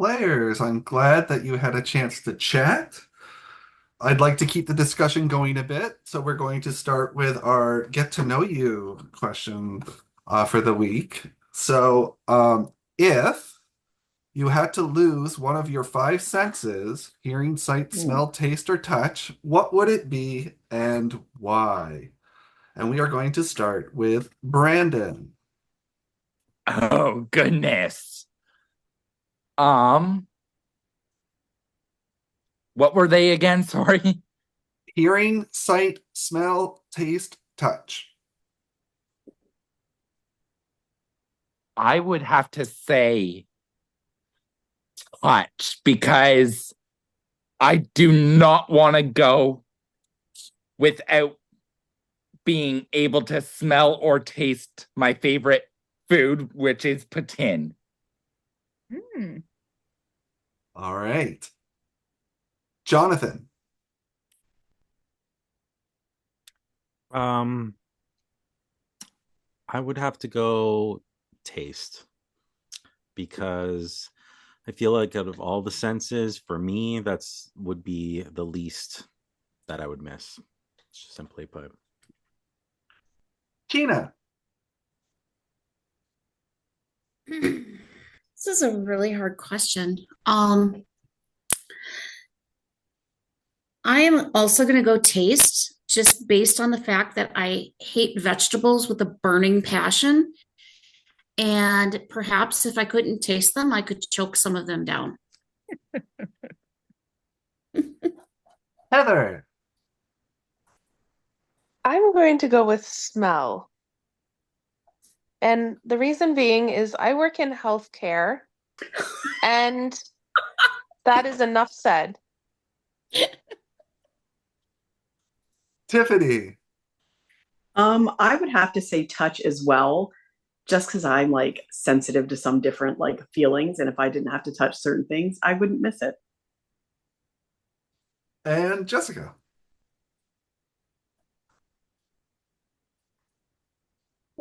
Players, I'm glad that you had a chance to chat. I'd like to keep the discussion going a bit, so we're going to start with our get to know you question for the week. If you had to lose one of your five senses, hearing, sight, Ooh. smell, taste, or touch, what would it be and why? And we are going to start with Brandon. Oh goodness. Um, what were they again? Sorry. Hearing, sight, smell, taste, touch. I would have to say touch because I do not want to go without being able to smell or taste my favorite food, which is poutine. Hmm. All right. Jonathan. Um, I would have to go taste because I feel like out of all the senses, for me, that's would be the least that I would miss. Simply put. Tina. This is a really hard question. I am also going to go taste just based on the fact that I hate vegetables with a burning passion. And perhaps if I couldn't taste them, I could choke some of them down. Heather. I'm going to go with smell. And the reason being is I work in healthcare, and that is enough said. Tiffany. I would have to say touch as well, just because I'm like sensitive to some different like feelings, and if I didn't have to touch certain things, I wouldn't miss it. And Jessica.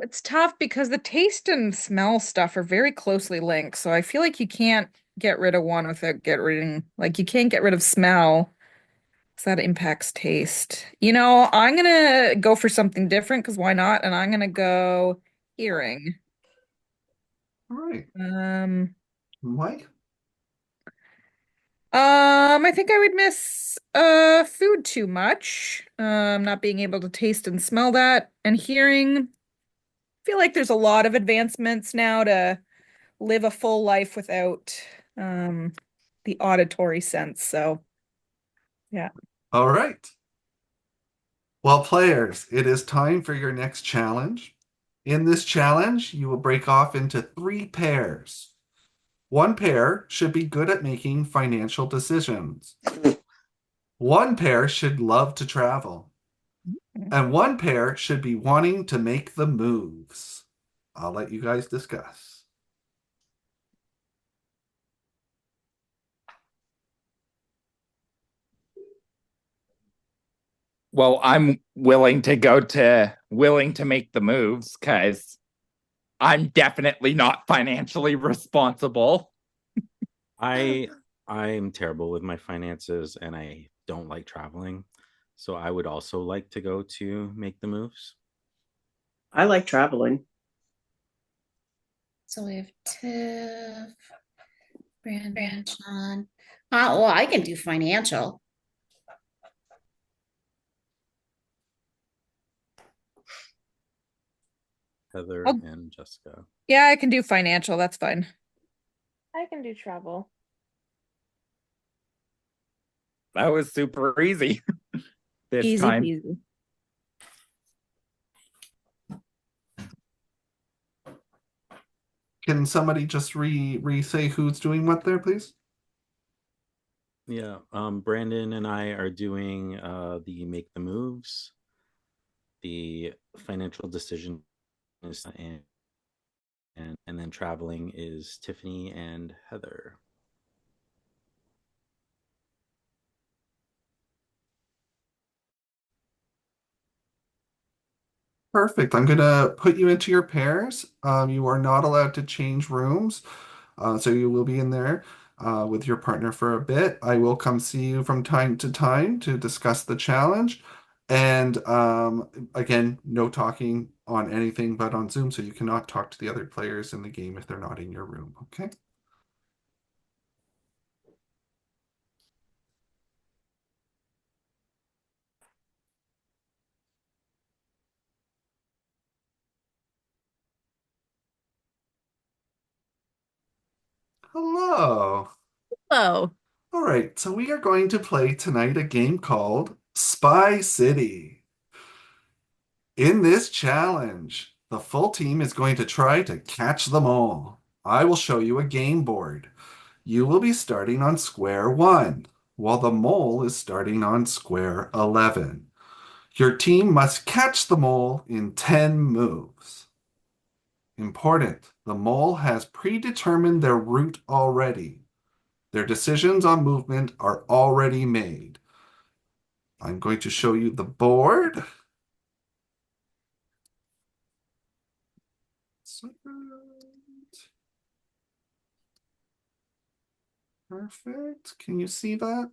It's tough because the taste and smell stuff are very closely linked. So I feel like you can't get rid of one without like you can't get rid of smell because that impacts taste. I'm gonna go for something different because why not? And I'm gonna go hearing. All right. Um, Mike. I think I would miss food too much. Not being able to taste and smell that and hearing. Feel like there's a lot of advancements now to live a full life without um the auditory sense. So yeah. All right. Well, players, it is time for your next challenge. In this challenge, you will break off into three pairs. One pair should be good at making financial decisions. One pair should love to travel. And one pair should be wanting to make the moves. I'll let you guys discuss. Well, I'm willing to make the moves because I'm definitely not financially responsible. I I'm terrible with my finances and I don't like traveling. So I would also like to go to make the moves. I like traveling. So we have Tiff, Brandon, John. Well, I can do financial. Heather Oh, and Jessica. yeah, I can do financial. That's fine. I can do travel. That was super easy this Easy time. peasy. Can somebody just re-say who's doing what there, please? Yeah, Brandon and I are doing the make the moves, the financial decision is and then traveling is Tiffany and Heather. Perfect. I'm gonna put you into your pairs. You are not allowed to change rooms, so you will be in there. with your partner for a bit. I will come see you from time to time to discuss the challenge. And again, no talking on anything but on Zoom, so you cannot talk to the other players in the game if they're not in your room. Okay. Hello. Oh, All right, so we are going to play tonight a game called Spy City. In this challenge, the full team is going to try to catch them all. I will show you a game board. You will be starting on square 1, while the mole is starting on square 11. Your team must catch the mole in 10 moves. Important, the mole has predetermined their route already. Their decisions on movement are already made. I'm going to show you the board. Perfect. Can you see that?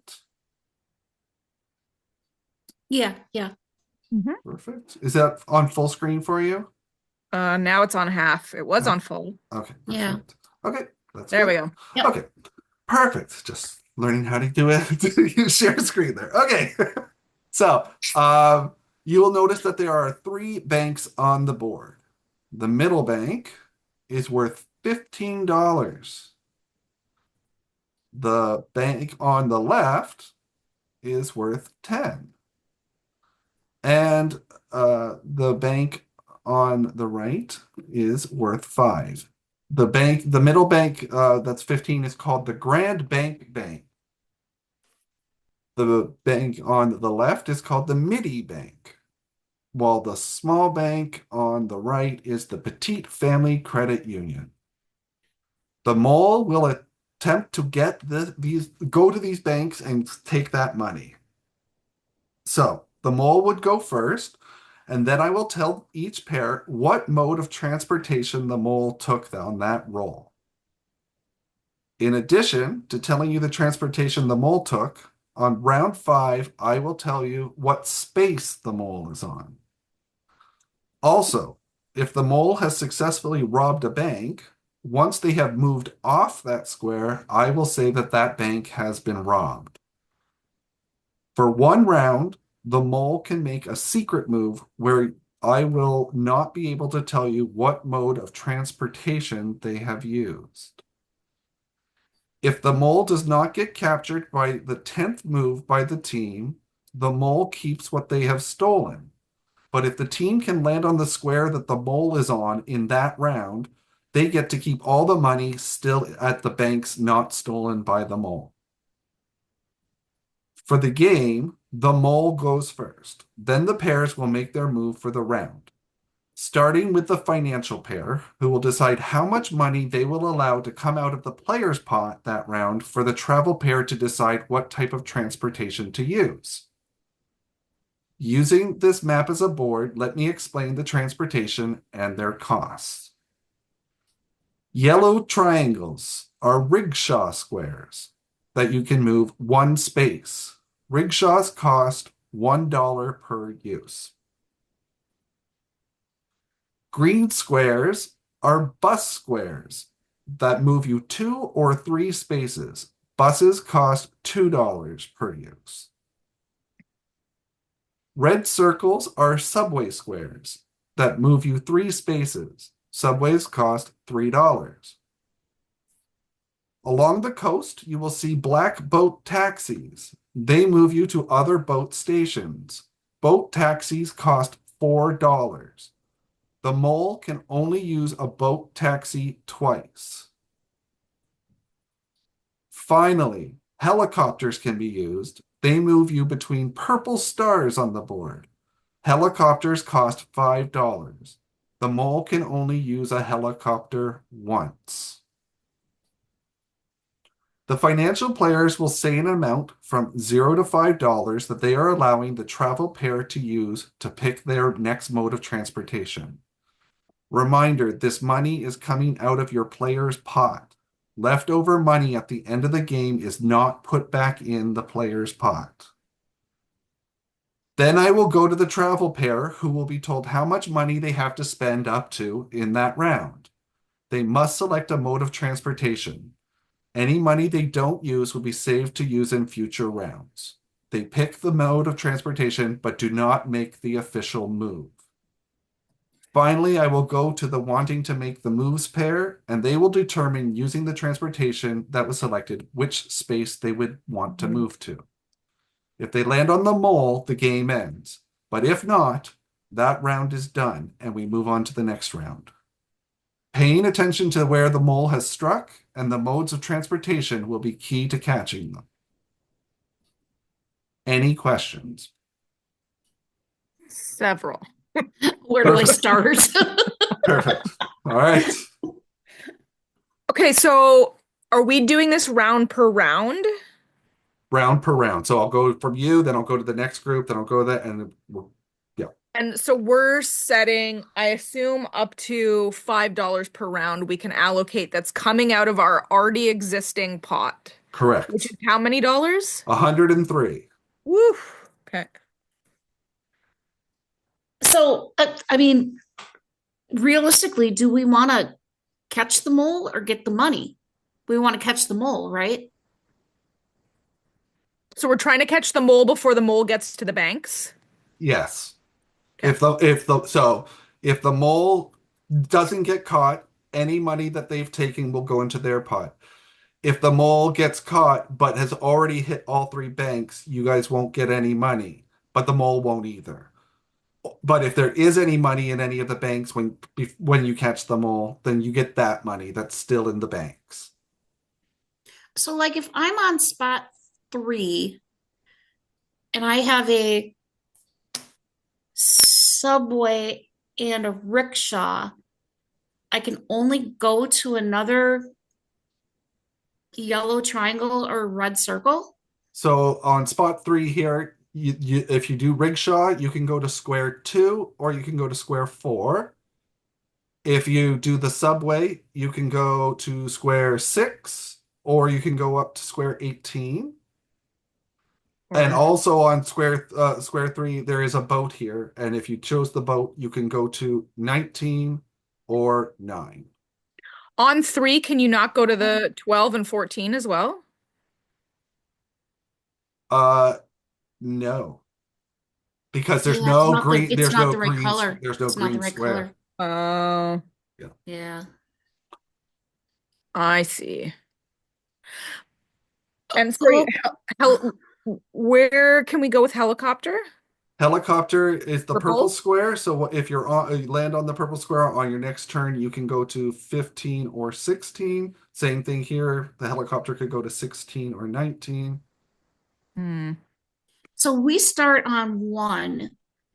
Yeah, yeah. Perfect. Is that on full screen for you? now it's on half. It was on full. Okay, Yeah. perfect. Okay, that's There good. we go. Yep. Okay, perfect. Just learning how to do it. You share screen there. Okay. So, you will notice that there are 3 banks on the board. The middle bank is worth $15. The bank on the left is worth 10. And the bank on the right is worth 5. The middle bank that's 15 is called the Grand Bank Bank. The bank on the left is called the Midi Bank, while the small bank on the right is the Petite Family Credit Union. The mole will attempt to go to these banks and take that money. So the mole would go first, and then I will tell each pair what mode of transportation the mole took on that roll. In addition to telling you the transportation the mole took, on round 5, I will tell you what space the mole is on. Also, if the mole has successfully robbed a bank, once they have moved off that square, I will say that that bank has been robbed. For 1 round, the mole can make a secret move where I will not be able to tell you what mode of transportation they have used. If the mole does not get captured by the 10th move by the team, the mole keeps what they have stolen. But if the team can land on the square that the mole is on in that round, they get to keep all the money still at the banks not stolen by the mole. For the game, the mole goes first. Then the pairs will make their move for the round, starting with the financial pair, who will decide how much money they will allow to come out of the player's pot that round for the travel pair to decide what type of transportation to use. Using this map as a board, let me explain the transportation and their costs. Yellow triangles are rickshaw squares that you can move 1 space. Rickshaws cost $1 per use. Green squares are bus squares that move you 2 or 3 spaces. Buses cost $2 per use. Red circles are subway squares that move you 3 spaces. Subways cost $3. Along the coast, you will see black boat taxis. They move you to other boat stations. Boat taxis cost $4. The mole can only use a boat taxi twice. Finally, helicopters can be used. They move you between purple stars on the board. Helicopters cost $5. The mole can only use a helicopter once. The financial players will say an amount from $0 to $5 that they are allowing the travel pair to use to pick their next mode of transportation. Reminder, this money is coming out of your player's pot. Leftover money at the end of the game is not put back in the player's pot. Then I will go to the travel pair, who will be told how much money they have to spend up to in that round. They must select a mode of transportation. Any money they don't use will be saved to use in future rounds. They pick the mode of transportation, but do not make the official move. Finally, I will go to the wanting to make the moves pair, and they will determine, using the transportation that was selected, which space they would want to move to. If they land on the mole, the game ends. But if not, that round is done, and we move on to the next round. Paying attention to where the mole has struck and the modes of transportation will be key to catching them. Any questions? Several. Where do I start? Perfect. All right. Okay, so are we doing this round per round? Round per round. So I'll go from you, then I'll go to the next group, then I'll go to that, and yeah. And so we're setting, I assume, up to $5 per round we can allocate that's coming out of our already existing pot. Correct. Which is how many dollars? 103. Woo. Okay. So, I mean, realistically, do we want to catch the mole or get the money? We want to catch the mole, right? So we're trying to catch the mole before the mole gets to the banks. Yes. Okay. If the mole doesn't get caught, any money that they've taken will go into their pot. If the mole gets caught but has already hit all three banks, you guys won't get any money, but the mole won't either. But if there is any money in any of the banks when you catch the mole, then you get that money that's still in the banks. So, like, if I'm on spot 3 and I have a subway and a rickshaw, I can only go to another yellow triangle or red circle. So on spot 3 here, if you do rickshaw, you can go to square 2 or you can go to square 4. If you do the subway, you can go to square 6 or you can go up to square 18. And also on square 3, there is a boat here. And if you chose the boat, you can go to 19 or 9. On 3, can you not go to the 12 and 14 as well? No. Because there's Yeah, no it's not the- green, it's there's not no the right green, color. there's no It's not the green right square. color. Oh, Yeah. I see. And sorry, where can we go with helicopter? Helicopter is the Purple? purple square. So if you land on the purple square on your next turn, you can go to 15 or 16. Same thing here. The helicopter could go to 16 or 19. Hmm. So we start on 1,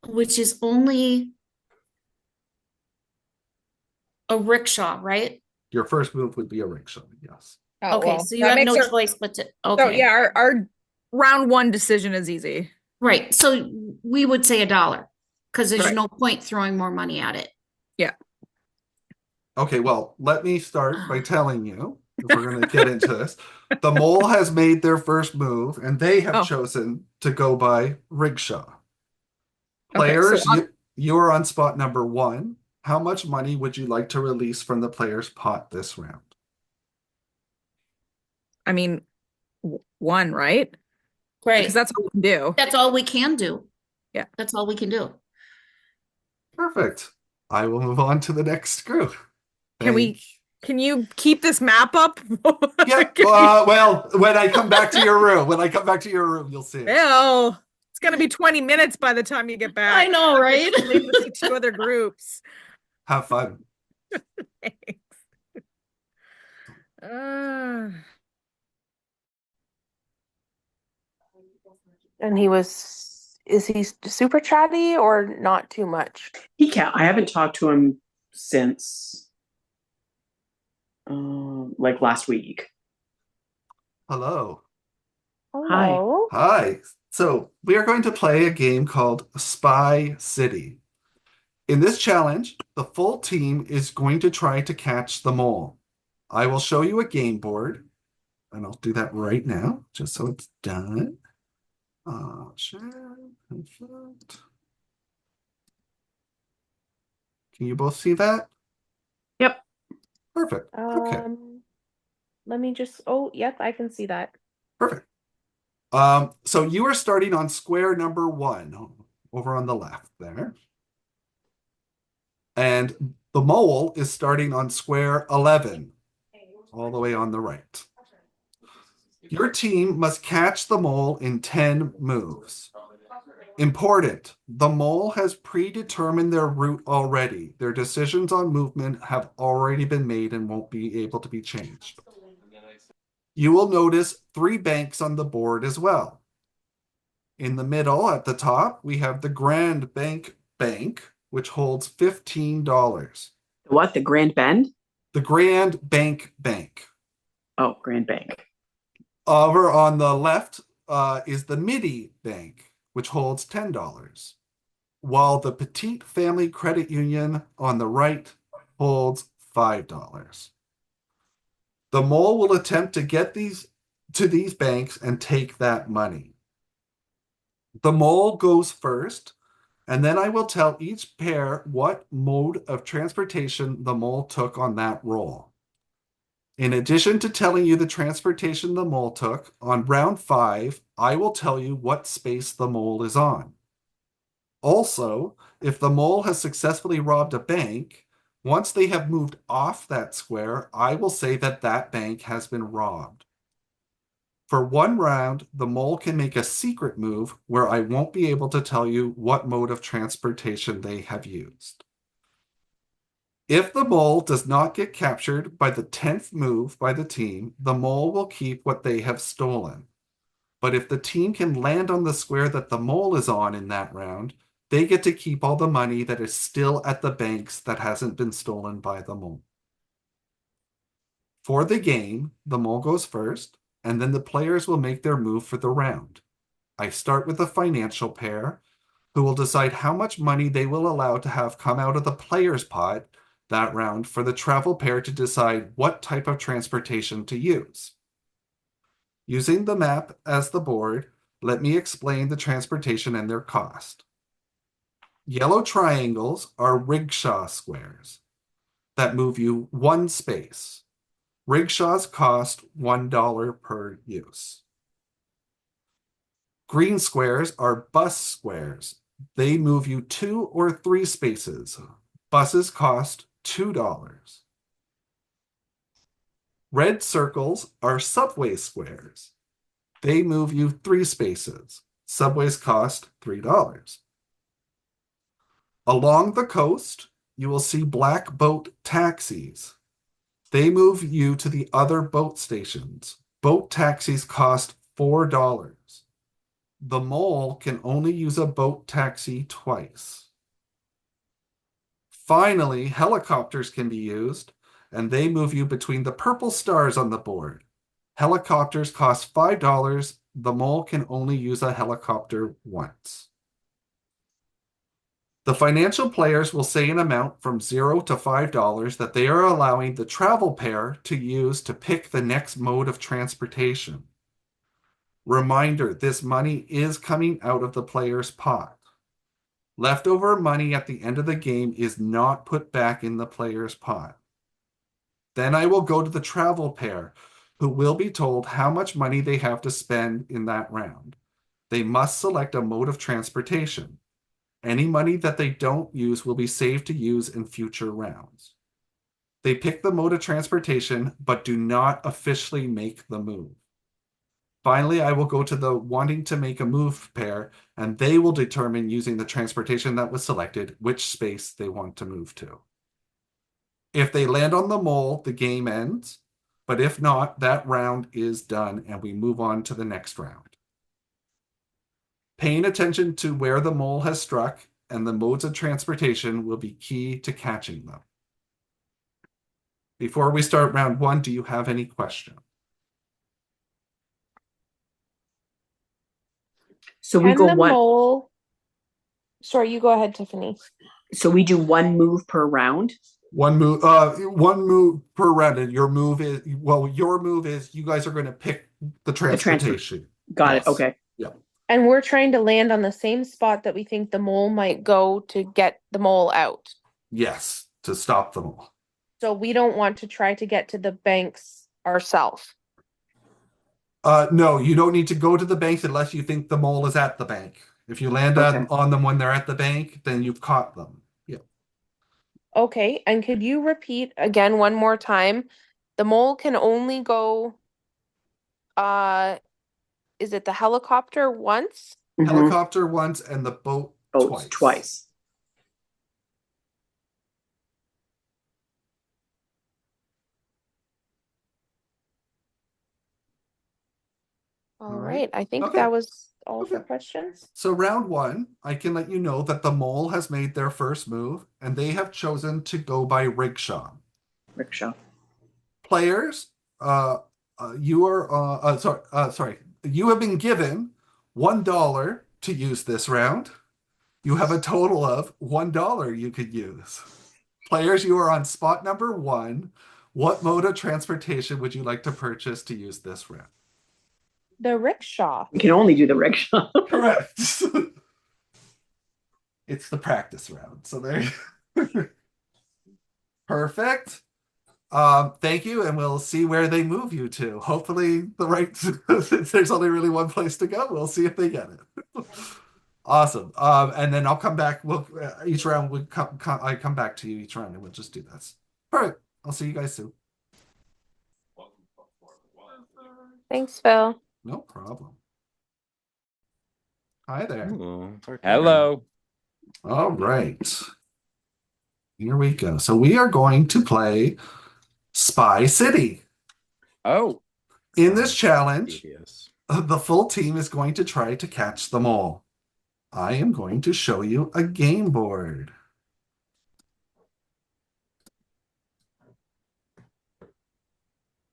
which is only a rickshaw, right? Your first move would be a rickshaw, yes. Oh, Okay, well, so you that have makes no our- choice but to, So okay. yeah, our round 1 decision is easy. Right. So we would say $1 because there's Right. no point throwing more money at it. Okay, well, let me start by telling you, if we're going to get into this, the mole has made their first move, and they have Oh. chosen to go by rickshaw. Okay, so Players, you are on spot number 1. How much money would you like to release from the player's pot this round? I mean, 1, right? Right. Because that's all we can do. That's all we can do. Yeah. That's all we can do. Perfect. I will move on to the next group. Can you keep this map up? Yeah. Well, when I come back to your room, you'll see it. Well, it's gonna be 20 minutes by the time you get back. I know, right? Leave us to 2 other groups. Have fun. Thanks. And is he super chatty or not too much? He can't. I haven't talked to him since like last week. Hello. Hello. Hi. So we are going to play a game called Spy City. In this challenge, the full team is going to try to catch the mole. I will show you a game board, and I'll do that right now, just so it's done. Share, conflict. Can you both see that? Yep. Perfect. Okay, Let me just, oh, yep, I can see that. perfect. So you are starting on square number 1 over on the left there. And the mole is starting on square 11, all the way on the right. Your team must catch the mole in 10 moves. Important, the mole has predetermined their route already. Their decisions on movement have already been made and won't be able to be changed. You will notice 3 banks on the board as well. In the middle at the top, we have the Grand Bank Bank, which holds $15. What? The Grand Bend? The Grand Bank Bank. Oh, Grand Bank. Over on the left is the Midi Bank, which holds $10, while the Petite Family Credit Union on the right holds $5. The mole will attempt to get these banks and take that money. The mole goes first, and then I will tell each pair what mode of transportation the mole took on that roll. In addition to telling you the transportation the mole took, on round 5, I will tell you what space the mole is on. Also, if the mole has successfully robbed a bank, once they have moved off that square, I will say that that bank has been robbed. For 1 round, the mole can make a secret move where I won't be able to tell you what mode of transportation they have used. If the mole does not get captured by the 10th move by the team, the mole will keep what they have stolen. But if the team can land on the square that the mole is on in that round, they get to keep all the money that is still at the banks that hasn't been stolen by the mole. For the game, the mole goes first, and then the players will make their move for the round. I start with the financial pair, who will decide how much money they will allow to have come out of the player's pot that round for the travel pair to decide what type of transportation to use. Using the map as the board, let me explain the transportation and their cost. Yellow triangles are rickshaw squares that move you 1 space. Rickshaws cost $1 per use. Green squares are bus squares. They move you 2 or 3 spaces. Buses cost $2. Red circles are subway squares. They move you 3 spaces. Subways cost $3. Along the coast, you will see black boat taxis. They move you to the other boat stations. Boat taxis cost $4. The mole can only use a boat taxi twice. Finally, helicopters can be used, and they move you between the purple stars on the board. Helicopters cost $5. The mole can only use a helicopter once. The financial players will say an amount from $0 to $5 that they are allowing the travel pair to use to pick the next mode of transportation. Reminder, this money is coming out of the player's pot. Leftover money at the end of the game is not put back in the player's pot. Then I will go to the travel pair, who will be told how much money they have to spend in that round. They must select a mode of transportation. Any money that they don't use will be saved to use in future rounds. They pick the mode of transportation, but do not officially make the move. Finally, I will go to the wanting to make a move pair, and they will determine, using the transportation that was selected, which space they want to move to. If they land on the mole, the game ends, but if not, that round is done, and we move on to the next round. Paying attention to where the mole has struck and the modes of transportation will be key to catching them. Before we start round 1, do you have any questions? So we Can go the one. mole, sorry, you go ahead, Tiffany. So we do 1 move per round. One move per round, and your move is you guys are going to pick the transportation. Got Yes. it. Okay. Yeah. And we're trying to land on the same spot that we think the mole might go to get the mole out. Yes, to stop them all. So we don't want to try to get to the banks ourselves. No, you don't need to go to the banks unless you think the mole is at the bank. If you land Okay. on them when they're at the bank, then you've caught them. Yeah. Okay, and could you repeat again one more time? The mole can only go, is it the helicopter once? Mhm. Helicopter once and the boat Boats twice. All All right. right, I think Okay. that was all for Okay. questions. So round one, I can let you know that the mole has made their first move, and they have chosen to go by rickshaw. Rickshaw. Players, you are sorry. You have been given $1 to use this round. You have a total of $1 you could use. Players, you are on spot number 1. What mode of transportation would you like to purchase to use this round? The rickshaw. We can only do the rickshaw. Correct. It's the practice round. So there. Perfect. Thank you, and we'll see where they move you to. Hopefully, since there's only really one place to go, we'll see if they get it. Awesome. And then I'll come back. Each round I come back to you each round, and we'll just do this. All right. I'll see you guys soon. Thanks, Phil. No problem. Hi there. Ooh, it's our turn. Hello. All right. Here we go. So we are going to play Spy City. Oh, In this Sounds challenge, tedious. the full team is going to try to catch them all. I am going to show you a game board.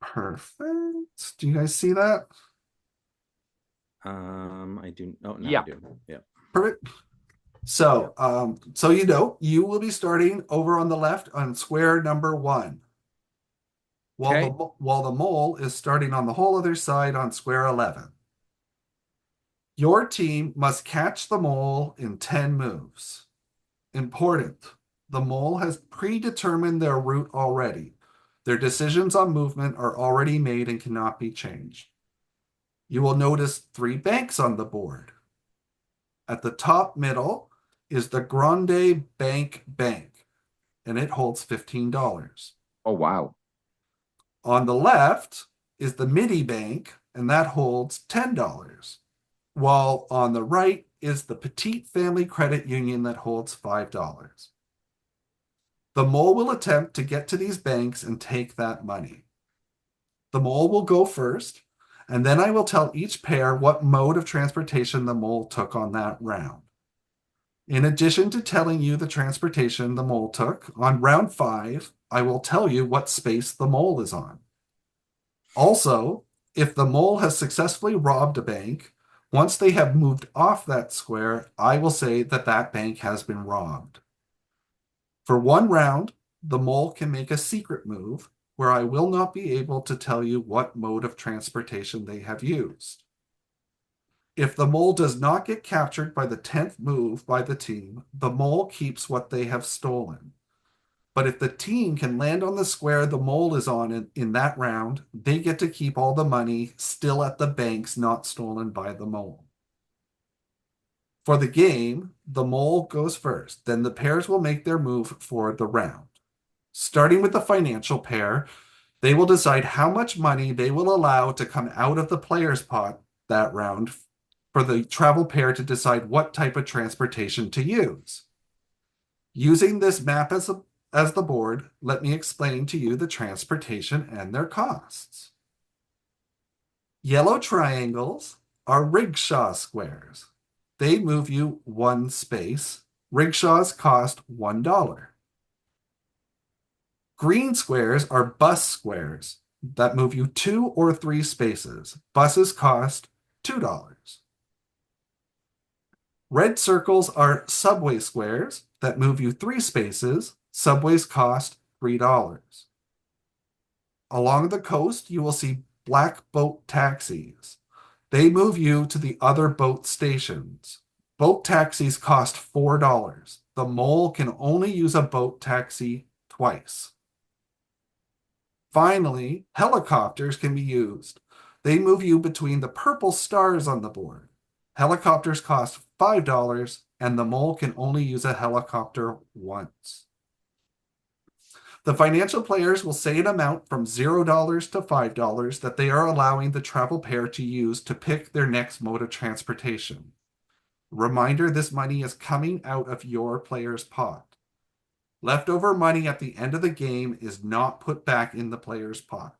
Perfect. Do you guys see that? I do. Oh, no, Yeah. I do. Yeah. Perfect. So, you will be starting over on the left on square number 1. Okay. While the mole is starting on the whole other side on square 11. Your team must catch the mole in 10 moves. Important. The mole has predetermined their route already. Their decisions on movement are already made and cannot be changed. You will notice 3 banks on the board. At the top middle is the Grande Bank, and it holds $15. oh wow. On the left is the Midi Bank, and that holds $10. While on the right is the Petite Family Credit Union that holds $5. The mole will attempt to get to these banks and take that money. The mole will go first, and then I will tell each pair what mode of transportation the mole took on that round. In addition to telling you the transportation the mole took, on round 5, I will tell you what space the mole is on. Also, if the mole has successfully robbed a bank, once they have moved off that square, I will say that that bank has been robbed. For one round, the mole can make a secret move where I will not be able to tell you what mode of transportation they have used. If the mole does not get captured by the 10th move by the team, the mole keeps what they have stolen. But if the team can land on the square the mole is on in that round, they get to keep all the money still at the banks not stolen by the mole. For the game, the mole goes first, then the pairs will make their move for the round. Starting with the financial pair, they will decide how much money they will allow to come out of the player's pot that round for the travel pair to decide what type of transportation to use. Using this map as the board, let me explain to you the transportation and their costs. Yellow triangles are rickshaw squares. They move you 1 space. Rickshaws cost $1. Green squares are bus squares that move you 2 or 3 spaces. Buses cost $2. Red circles are subway squares that move you 3 spaces. Subways cost $3. Along the coast, you will see black boat taxis. They move you to the other boat stations. Boat taxis cost $4. The mole can only use a boat taxi twice. Finally, helicopters can be used. They move you between the purple stars on the board. Helicopters cost $5, and the mole can only use a helicopter once. The financial players will say an amount from $0 to $5 that they are allowing the travel pair to use to pick their next mode of transportation. Reminder, this money is coming out of your player's pot. Leftover money at the end of the game is not put back in the player's pot.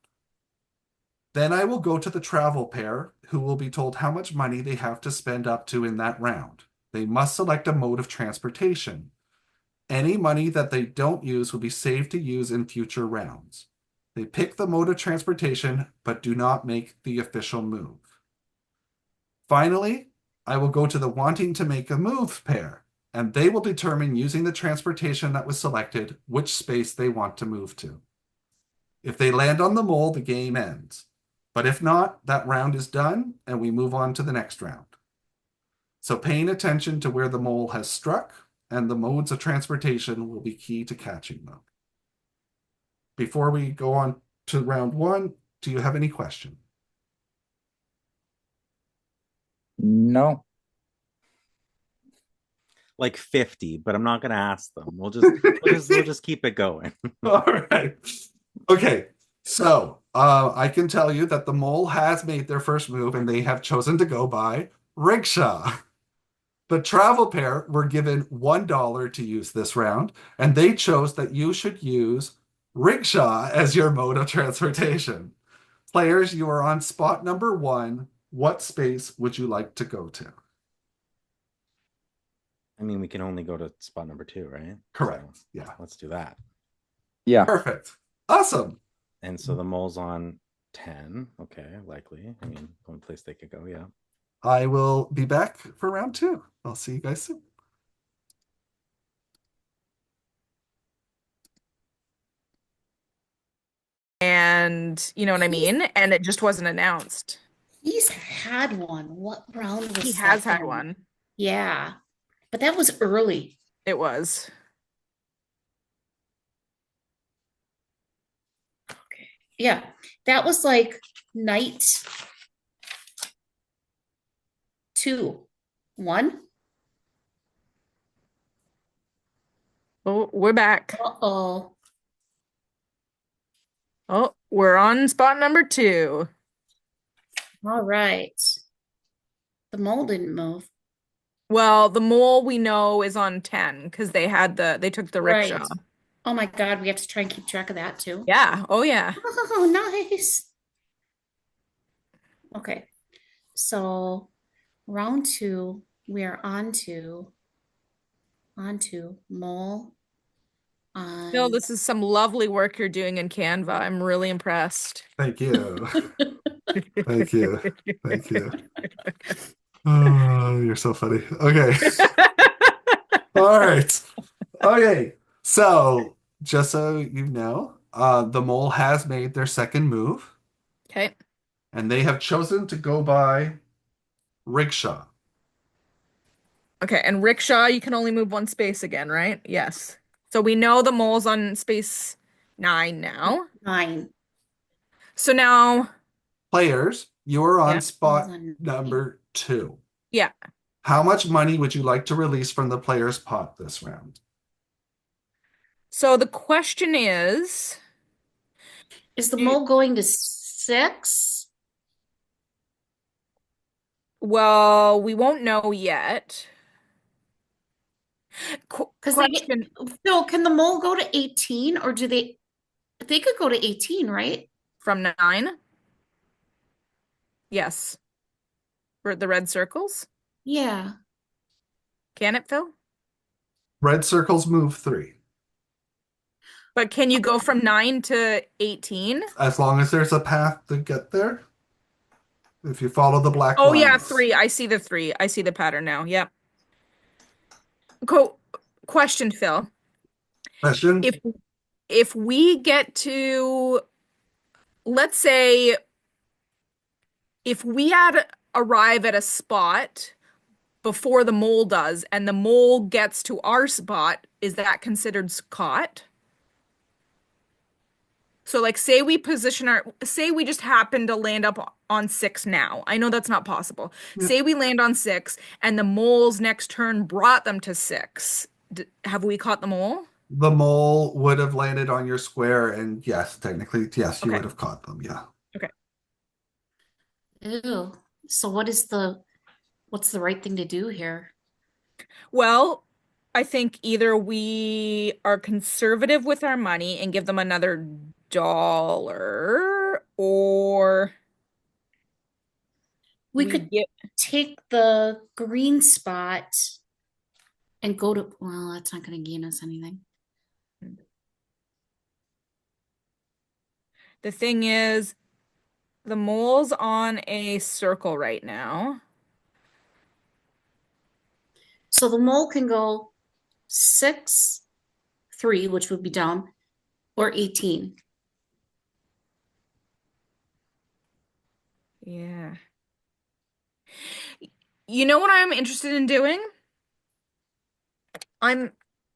Then I will go to the travel pair, who will be told how much money they have to spend up to in that round. They must select a mode of transportation. Any money that they don't use will be saved to use in future rounds. They pick the mode of transportation, but do not make the official move. Finally, I will go to the wanting to make a move pair, and they will determine, using the transportation that was selected, which space they want to move to. If they land on the mole, the game ends. But if not, that round is done, and we move on to the next round. So paying attention to where the mole has struck and the modes of transportation will be key to catching them. Before we go on to round one, do you have any question? No. Like 50, but I'm not going to ask them. We'll just keep it going. All right. Okay. So I can tell you that the mole has made their first move, and they have chosen to go by rickshaw. The travel pair were given $1 to use this round, and they chose that you should use rickshaw as your mode of transportation. Players, you are on spot number 1. What space would you like to go to? I mean, we can only go to spot number 2, right? Correct. So Yeah. let's do that. Yeah. Perfect. Awesome. And so the mole's on 10. Okay, likely. I mean, one place they could go, yeah. I will be back for round 2. I'll see you guys soon. And you know what I mean? And it just wasn't announced. He's had one. What round was He has that had in? one. Yeah. But that was early. It was. Okay. Yeah. That was like night 2. 1. Oh, we're back. Uh-oh. Oh, we're on spot number 2. All right. The mole didn't move. Well, the mole we know is on 10 because they took the Right. rickshaw. Oh my God, we have to try and keep track of that too. Yeah. Oh yeah. Oh, nice. Okay. So round 2, we are on to mole on Phil, this is some lovely work you're doing in Canva. I'm really impressed. Thank you. Thank you. Thank you. Oh, you're so funny. Okay. All right. Okay. So, just so you know, the mole has made their second move, Okay. and they have chosen to go by rickshaw. Okay, and rickshaw, you can only move one space again, right? Yes. So we know the mole's on space 9 now. 9. So now, Players, you are on Yeah. spot On- number 2. yeah. How much money would you like to release from the player's pot this round? So the question is, Is the You- mole going to 6? well, we won't know yet. Because Question. Phil, can the mole go to 18 or do they could go to 18, right? From 9? Yes. For the red circles? Yeah. Can it, Phil? Red circles move 3. But can you go from 9 to 18? As long as there's a path to get there. If you follow the black Oh, yeah, lines. 3. I see the 3. I see the pattern now. Yep. Question, Phil. Question? If if we get to, let's say, if we arrive at a spot before the mole does, and the mole gets to our spot, is that considered caught? So like say we just happen to land up on 6 now. I know that's not possible. Yeah. Say we land on 6 and the mole's next turn brought them to 6. Have we caught the mole? The mole would have landed on your square, and yes, technically, yes, you Okay. would have caught them. Yeah. Ew. So what's the right thing to do here? Well, I think either we are conservative with our money and give them another $1, or We could take the green spot and go to, well, that's not going to gain us anything. The thing is, the mole's on a circle right now. So the mole can go 6, 3, which would be down, or 18. Yeah. You know what I'm interested in doing?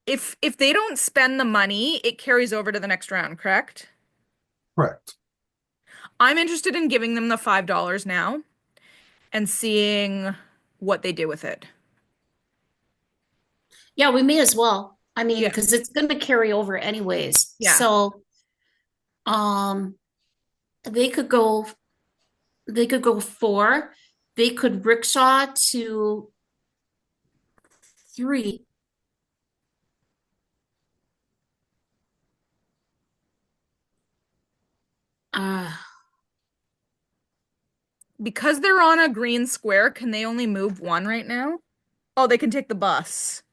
If they don't spend the money, it carries over to the next round, correct? Correct. I'm interested in giving them the $5 now and seeing what they do with it. Yeah, we may as well. I mean, Yeah. because it's going to carry over anyways. Yeah. So, they could go 4. They could rickshaw to 3. Because they're on a green square, can they only move 1 right now? Oh, they can take the bus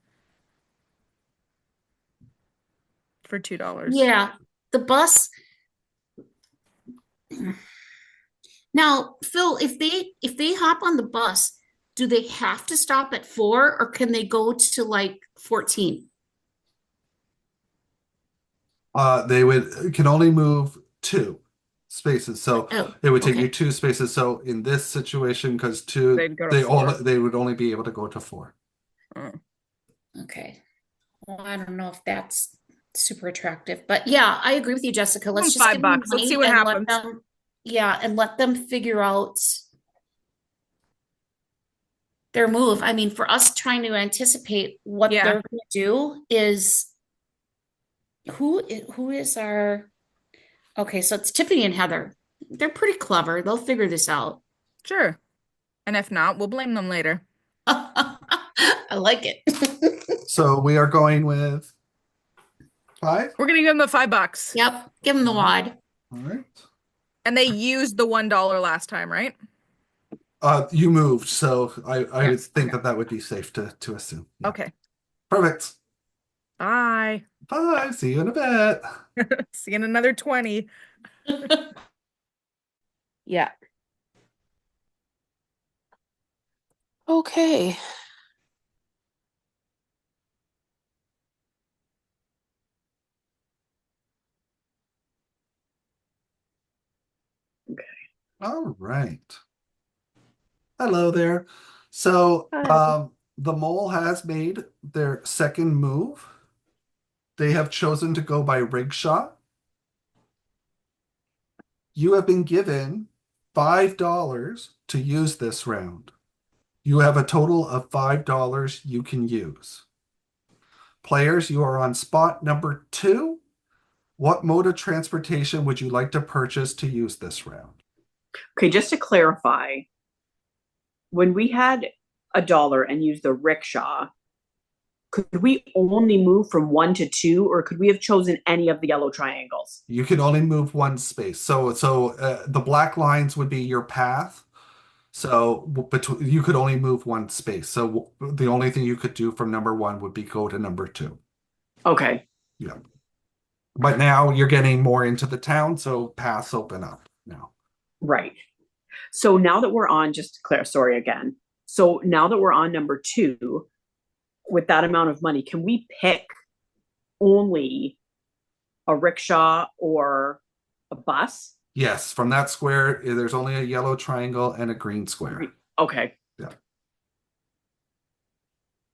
for $2. Yeah, the bus. Now, Phil, if they hop on the bus, do they have to stop at 4, or can they go to like 14? They can only move 2 spaces, so Oh, it would take okay. you 2 spaces. So in this situation, because 2, They'd go to 4. they would only be able to go to 4. Oh. Okay. Well, I don't know if that's super attractive, but yeah, I agree with you, Jessica. Let's just $5. give them Let's money see what and happens. let them, yeah, and let them figure out their move. I mean, for us trying to anticipate what Yeah. they're going to do is who is our, okay, so it's Tiffany and Heather. They're pretty clever. They'll figure this out. Sure. And if not, we'll blame them later. I like it. So we are going with 5. We're gonna give them the $5. Yep, give them the wad. All right. And they used the $1 last time, right? You moved, so I Yeah, would think okay. that would be safe to assume. Yeah. Okay. Perfect. Bye. Bye. See you in a bit. See you in another 20. Yeah. Okay. All right. Hello there. So, Hi. the mole has made their second move. They have chosen to go by rickshaw. You have been given $5 to use this round. You have a total of $5 you can use. Players, you are on spot number 2. What mode of transportation would you like to purchase to use this round? Okay, just to clarify, when we had $1 and used the rickshaw, could we only move from 1 to 2, or could we have chosen any of the yellow triangles? You can only move 1 space. So the black lines would be your path. So between you could only move 1 space. So the only thing you could do from number 1 would be go to number 2. Okay. Yeah. But now you're getting more into the town, so paths open up now. Right. So now that we're on, just to clear, sorry again. So now that we're on number 2, with that amount of money, can we pick only a rickshaw or a bus? Yes, from that square, there's only a yellow triangle and a green square. Okay.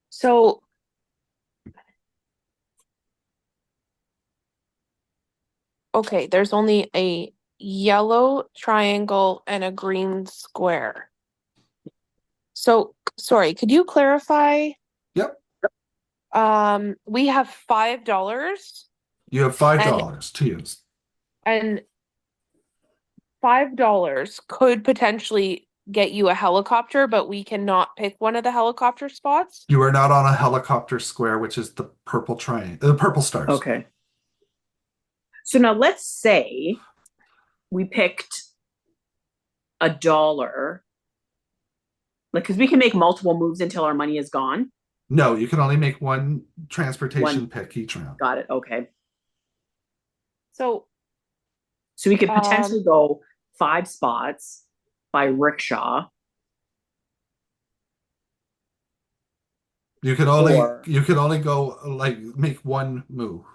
So okay, there's only a yellow triangle and a green square. So sorry, could you clarify? Yep. We have $5 You have $5 to use. and $5 could potentially get you a helicopter, but we cannot pick one of the helicopter spots. You are not on a helicopter square, which is the purple triangle, the purple stars. Okay. So now let's say we picked $1. Like, because we can make multiple moves until our money is gone. No, you can only make one transportation One. pick each round. Got it. Okay. So So we could potentially go 5 spots by rickshaw. You could only Or- go like make one move.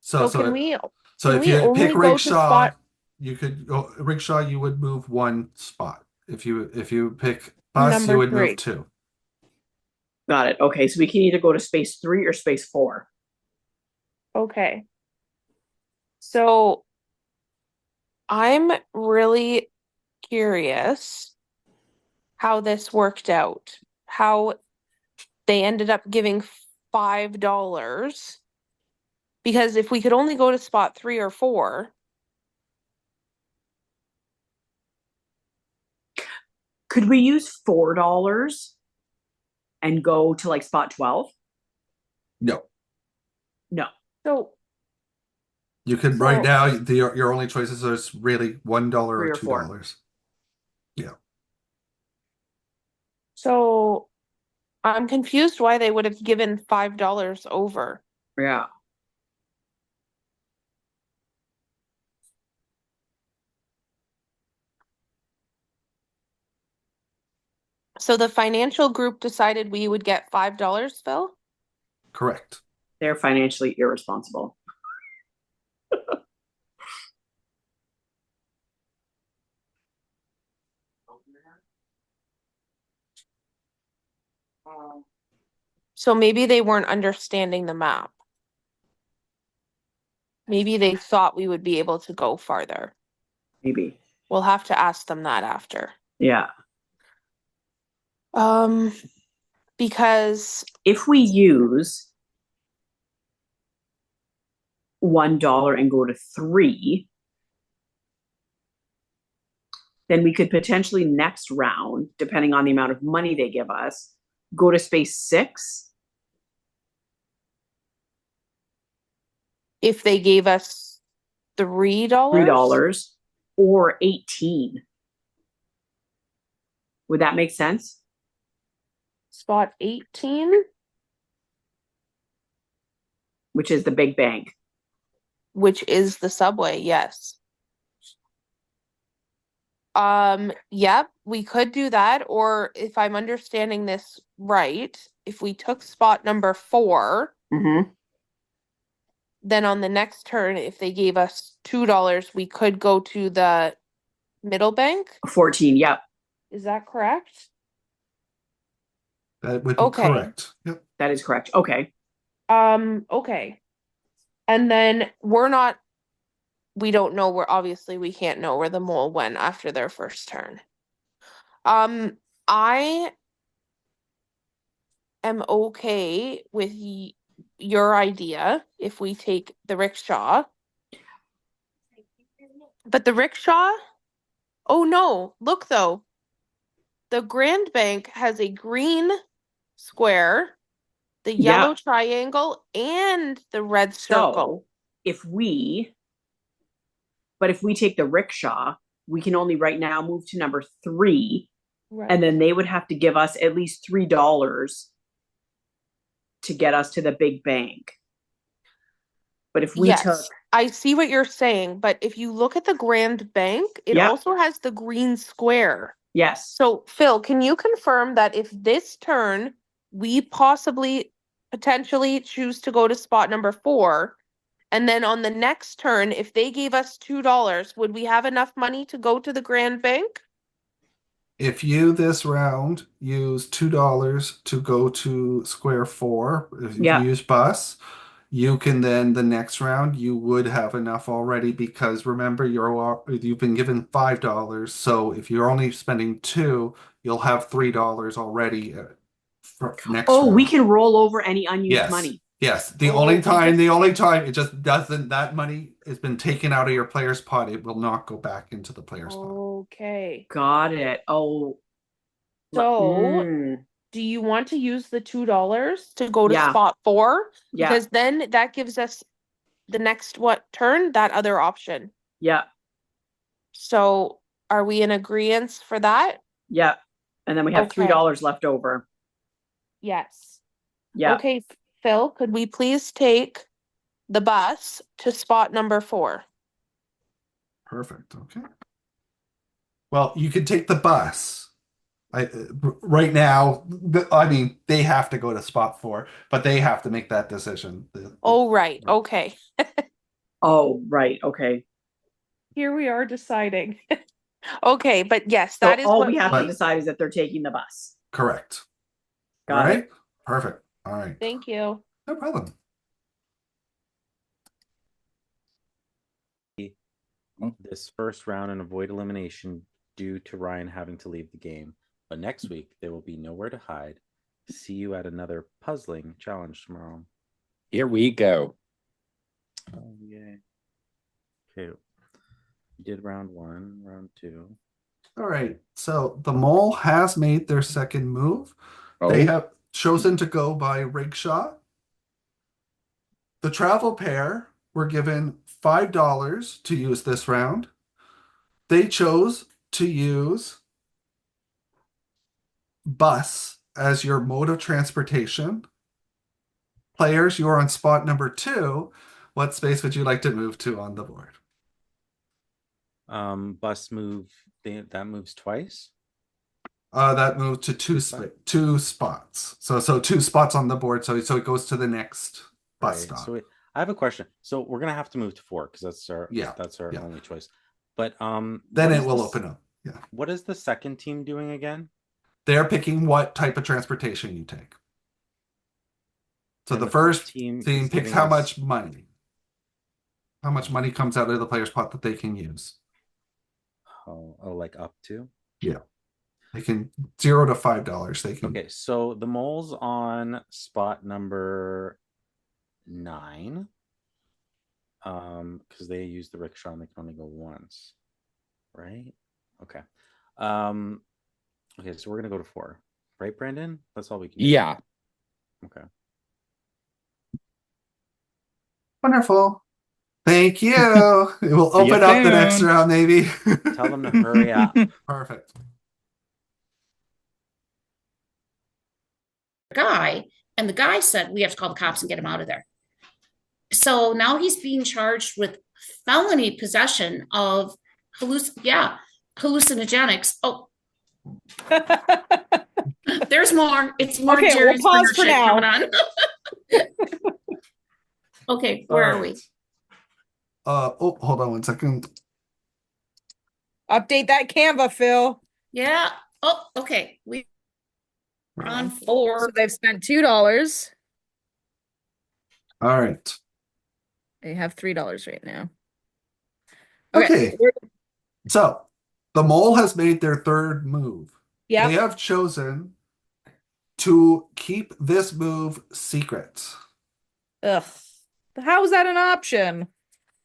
so So can we so can if we you only pick go to rickshaw, spot- you could go rickshaw, you would move one spot. If you pick bus, Number you would 3. move 2. Got it. Okay. So we can either go to space 3 or space 4. Okay. So I'm really curious how this worked out. How they ended up giving $5. Because if we could only go to spot 3 or 4, Could we use $4 and go to like spot 12? No. No. so You could right So- now your only choices are really $1 or $3 or $2. So I'm confused why they would have given $5 over. Yeah. So the financial group decided we would get $5, Phil? Correct. They're financially irresponsible. So maybe they weren't understanding the map. Maybe they thought we would be able to go farther. Maybe. We'll have to ask them that after. Yeah. Because If we use $1 and go to 3, then we could potentially next round, depending on the amount of money they give us, go to space 6. if they gave us $3, $3 or 18. Would that make sense? spot 18, Which is the big bank. which is the subway, yes. Yep, we could do that, or if I'm understanding this right, if we took spot number 4, Mm-hmm. then on the next turn, if they gave us $2, we could go to the middle bank. 14. Yep. Is that correct? That would be Okay. correct. Yep. That is correct. Okay. Okay. And then we don't know where, obviously we can't know where the mole went after their first turn. I am okay with your idea if we take the rickshaw. But the rickshaw? Oh no, look though. The Grand Bank has a green square, the Yeah. yellow triangle, and the red circle. So if we take the rickshaw, we can only right now move to number 3, Right. and then they would have to give us at least $3 to get us to the big bank. But if we Yes, took I see what you're saying, but if you look at the Grand Bank, it Yeah. also has the green square. yes, So, Phil, can you confirm that if this turn we potentially choose to go to spot number 4, And then on the next turn, if they gave us $2, would we have enough money to go to the Grand Bank? If you this round use $2 to go to square four, if you Yeah. use bus, you can then the next round you would have enough already because remember you've been given $5. So if you're only spending two, you'll have $3 already for next Oh, we round. can roll over any unused Yes. money. Yes. Oh, The only time it just doesn't, that money has been taken out of your player's pot. It will not go back into the player's pot. Okay. Got it. Oh. So, Mm, do you want to use the $2 to go to Yeah. spot 4? yeah. Because then that gives us the next turn, that other option. Yeah. So, are we in agreement for that? Yeah. And then we have Okay. $3 left over. Yes. Yeah. Okay, Phil, could we please take the bus to spot number 4? Perfect. Okay. Well, you could take the bus. Right now, I mean, they have to go to spot 4, but they have to make that decision. Oh, right. Okay. Oh, right. Okay. Here we are deciding. Okay, but yes, So that is all what we have to we- decide is that they're taking the bus. Correct. All Got it. right. Perfect. All right. Thank you. No problem. This first round and avoid elimination due to Ryan having to leave the game. But next week, there will be nowhere to hide. See you at another puzzling challenge tomorrow. Here we go. Oh, yay. Okay. We did round 1, round 2. All right. So the mole has made their second move. They Oh, have chosen to go by rickshaw. The travel pair were given $5 to use this round. They chose to use bus as your mode of transportation. Players, you are on spot number 2. What space would you like to move to on the board? Bus move. That moves twice. That moved to two spots. So 2 spots on the board. So it goes to the next bus Right. stop. So I have a question. So we're gonna have to move to 4 because that's our Yeah, yeah. only choice. But Then what it is will this- open up. Yeah. What is the second team doing again? They're picking what type of transportation you take. So And the the first first team team is picks giving how us- much money. How much money comes out of the player's pot that they can use. Oh, like up to? They can $0 to $5. They can. Okay, so the mole's on spot number 9. Because they use the rickshaw and they can only go once. Right? Okay. Okay, so we're gonna go to 4. Right, Brandon? That's all we can do. yeah. Okay. Wonderful. Thank you. It will See you open up the next soon. round, maybe. Tell them to hurry up. Perfect. Guy, and the guy said we have to call the cops and get him out of there. So now he's being charged with felony possession of hallucinogenics. Oh, there's more. It's more Okay, we'll Jerry pause Springer for shit now. coming on. Okay, where are we? Hold on one second. Update that Canva, Phil. Yeah. Oh, okay. We're on So 4. they've spent $2. All right. They have $3 right now. Okay. So the mole has made their third move. Yeah. They have chosen to keep this move secret. Ugh. How is that an option?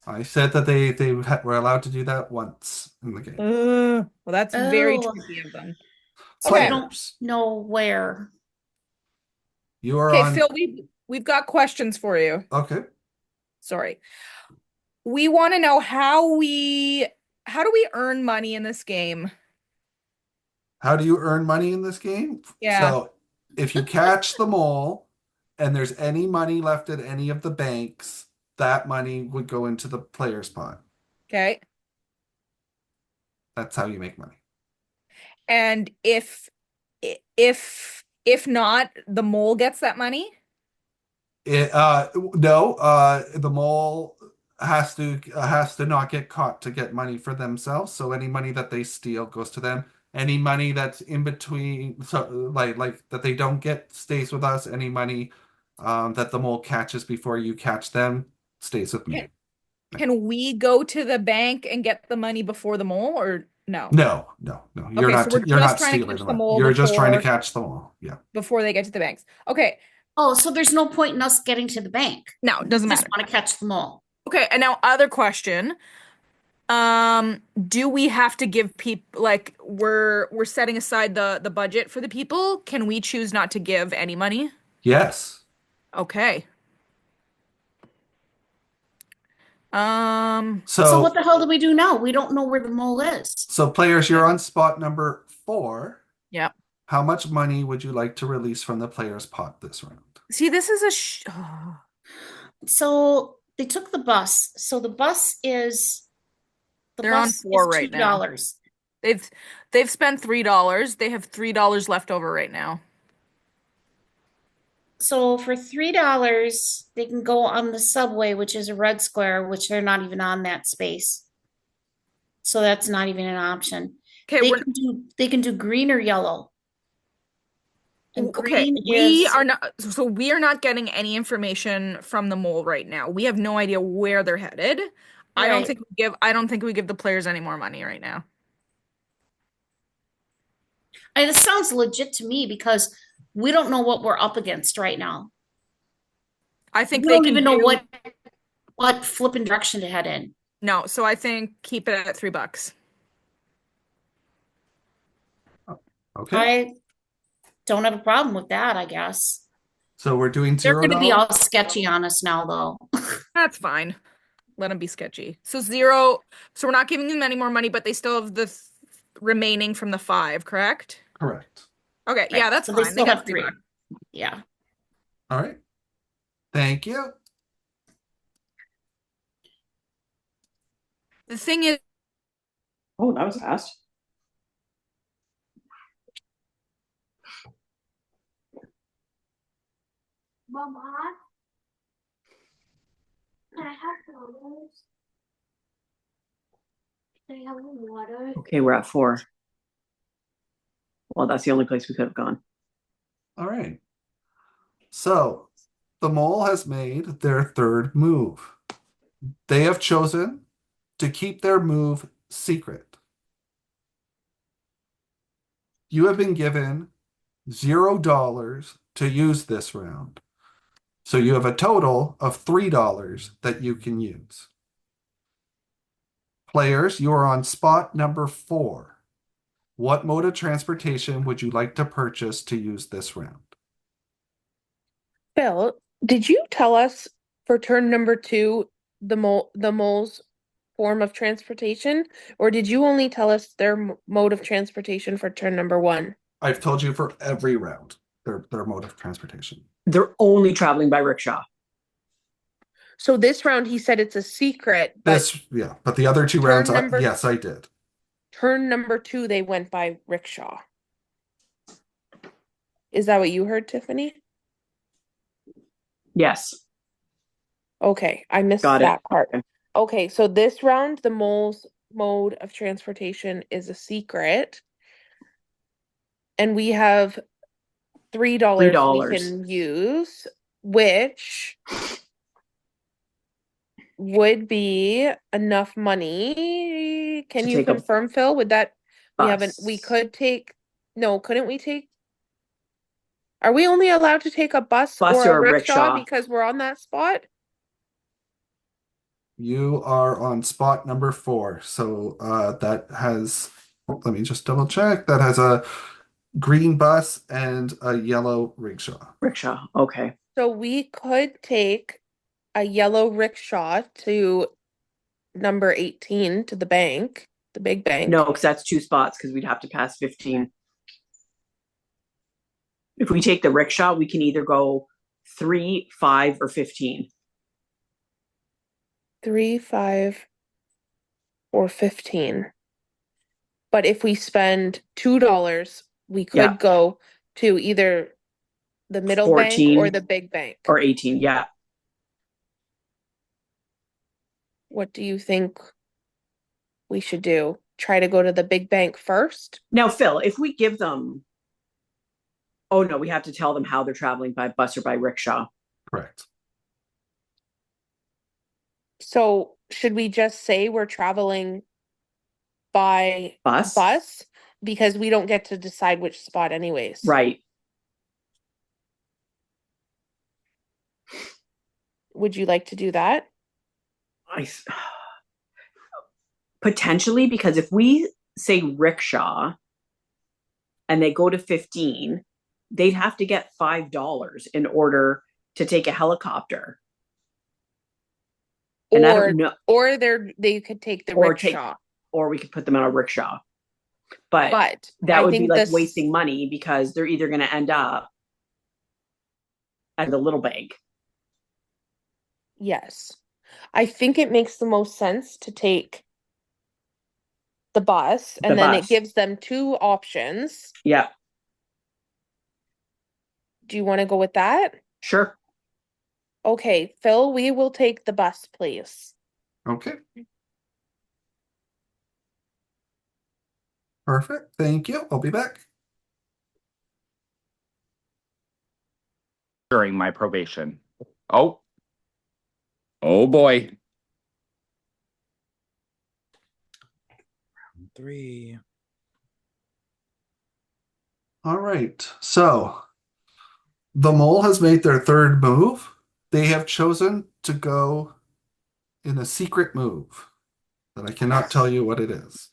I said that they were allowed to do that once in the game. Well, that's very Oh. tricky of them. Okay. Players, No, where? you are Okay, on. Phil, we've got questions for you. Okay. Sorry. We want to know how do we earn money in this game? How do you earn money in this game? Yeah. So if you catch the mole and there's any money left at any of the banks, that money would go into the player's pot. Okay. That's how you make money. And if not, the mole gets that money? No, the mole has to not get caught to get money for themselves. So any money that they steal goes to them. Any money that's in between, so like that they don't get stays with us. Any money that the mole catches before you catch them stays with me. Can we go to the bank and get the money before the mole, or no? No, no, no. You're Okay, not. so we're You're just not trying to stealing catch the the money. mole You're just trying to before catch them all. Yeah. before they get to the banks. Okay, Oh, so there's no point in us getting to the bank. no, it doesn't Just matter. want to catch them all. Okay, and now other question. Do we have to give people like we're setting aside the budget for the people? Can we choose not to give any money? Yes. Okay. Um, So what So the hell do we do now? We don't know where the mole is. so players, you're on spot number 4. yeah. How much money would you like to release from the player's pot this round? See, this is a So they took the bus. So the bus is They're on 4 right now. $2. They've spent $3. They have $3 left over right now. So for $3, they can go on the subway, which is a red square, which they're not even on that space. So that's not even an option. Okay, They can do green or yellow. And okay, green we is are not so we are not getting any information from the mole right now. We have no idea where they're headed. I don't Right. think we give the players any more money right now. and it sounds legit to me because we don't know what we're up against right now. I think We they don't can even know do what flipping direction to head in. no, so I think keep it at $3. Okay. I don't have a problem with that, I guess. So we're doing They're going to be $0. all sketchy on us now, though. That's fine. Let them be sketchy. So 0. So we're not giving them any more money, but they still have the remaining from the 5, correct? Correct. Okay, yeah, that's So fine. they still got have $3. $3. Yeah. All right. Thank you. The thing is, Oh, that was fast. Mama, can I have those? Can I have water? Okay, we're at 4. Well, that's the only place we could have gone. All right. So the mole has made their third move. They have chosen to keep their move secret. You have been given $0 to use this round. So you have a total of $3 that you can use. Players, you are on spot number 4. What mode of transportation would you like to purchase to use this round? Phil, did you tell us for turn number 2 the mole's form of transportation, or did you only tell us their mode of transportation for turn number 1? I've told you for every round their mode of transportation. They're only traveling by rickshaw. So this round he said it's a secret, but But the other 2 turn rounds, number- yes, I did. turn number 2 they went by rickshaw. Is that what you heard, Tiffany? Yes. Okay, I missed Got it. that part. Okay. Okay, so this round the mole's mode of transportation is a secret. And we have $3 we $3. can use, which would be enough money. Can To you take a confirm, Phil? Would that we bus. could take couldn't we take? Are we only allowed to take a bus Bus or or a a rickshaw rickshaw. because we're on that spot? You are on spot number 4. So that has, let me just double check. That has a green bus and a yellow rickshaw. Rickshaw. Okay. So we could take a yellow rickshaw to number 18 to the bank, the big bank. No, because that's 2 spots because we'd have to pass 15. If we take the rickshaw, we can either go 3, 5, or 15. 3, 5, or 15. But if we spend $2, we could Yeah. go to either the middle bank 14 or the big bank. Or 18. Yeah. What do you think we should do? Try to go to the big bank first? Now, Phil, if we give them, oh no, we have to tell them how they're traveling by bus or by rickshaw. Correct. So should we just say we're traveling by Bus? because we don't get to decide which spot anyways? Right. Would you like to do that? Potentially, because if we say rickshaw and they go to 15, they'd have to get $5 in order to take a helicopter. And I don't know. Or they could take the rickshaw. Or we could put them on a rickshaw. But that I would be think like wasting money because they're either going to end up at the little bank. Yes. I think it makes the most sense to take the bus, and then it gives them two options. Yeah. Do you want to go with that? Sure. Okay, Phil, we will take the bus, please. Okay. Perfect. Thank you. I'll be back. During my probation. Oh boy. Round 3. All right. So the mole has made their third move. They have chosen to go in a secret move that I cannot tell you what it is.